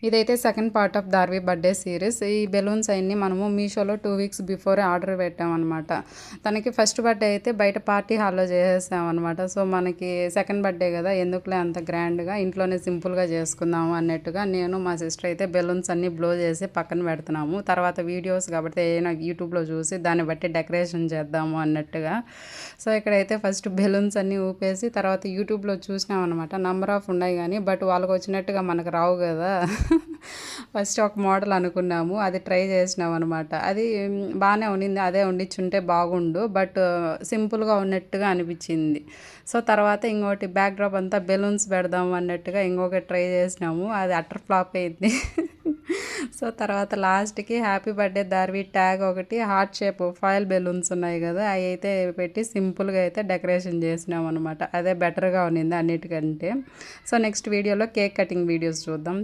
ఇదైతే second part of Darvi birthday series. ఈ balloons అన్నీ మనము మీషోలో 2 వీక్స్ బిఫోరే ఆర్డర్ పెట్టామన్నమాట. తనకి ఫస్ట్ బర్త్డే అయితే బయట పార్టీ హాల్లో చేసేసామన్నమాట. సో మనకి సెకండ్ బర్త్డే కదా, ఎందుకులే అంత గ్రాండ్గా, ఇంట్లోనే సింపుల్గా చేసుకుందాము అన్నట్టుగా నేను మా సిస్టర్ అయితే బెలూన్స్ అన్నీ బ్లో చేసి పక్కన పెడుతున్నాము. తర్వాత వీడియోస్ కాబట్టి ఏదైనా యూట్యూబ్లో చూసి దాన్ని బట్టి డెకరేషన్ చేద్దాము అన్నట్టుగా. సో ఇక్కడైతే ఫస్ట్ బెలూన్స్ అన్నీ ఊపేసి తర్వాత యూట్యూబ్లో చూసినామన్నమాట. నంబర్ ఆఫ్ ఉన్నాయి కానీ బట్ వాళ్ళకి వచ్చినట్టుగా మనకు రావు కదా. ఫస్ట్ ఒక మోడల్ అనుకున్నాము, అది ట్రై చేసినాం అనమాట. అది బాగానే ఉండింది, అదే ఉండిచ్చుంటే బాగుండు, బట్ సింపుల్గా ఉన్నట్టుగా అనిపించింది. సో తర్వాత ఇంకోటి బ్యాక్ డ్రాప్ అంతా బెలూన్స్ పెడదాము అన్నట్టుగా ఇంకొకటి ట్రై చేసినాము, అది అటర్ ఫ్లాప్ అయింది. సో తర్వాత లాస్ట్కి హ్యాపీ బర్త్డే దార్వి ట్యాగ్ ఒకటి హార్ట్ షేప్ ఫాయిల్ బెలూన్స్ ఉన్నాయి కదా, అవి అయితే పెట్టి సింపుల్గా అయితే డెకరేషన్ చేసినాం అనమాట. అదే బెటర్గా ఉన్నింది అన్నిటికంటే. సో నెక్స్ట్ వీడియోలో కేక్ కటింగ్ వీడియోస్ చూద్దాం.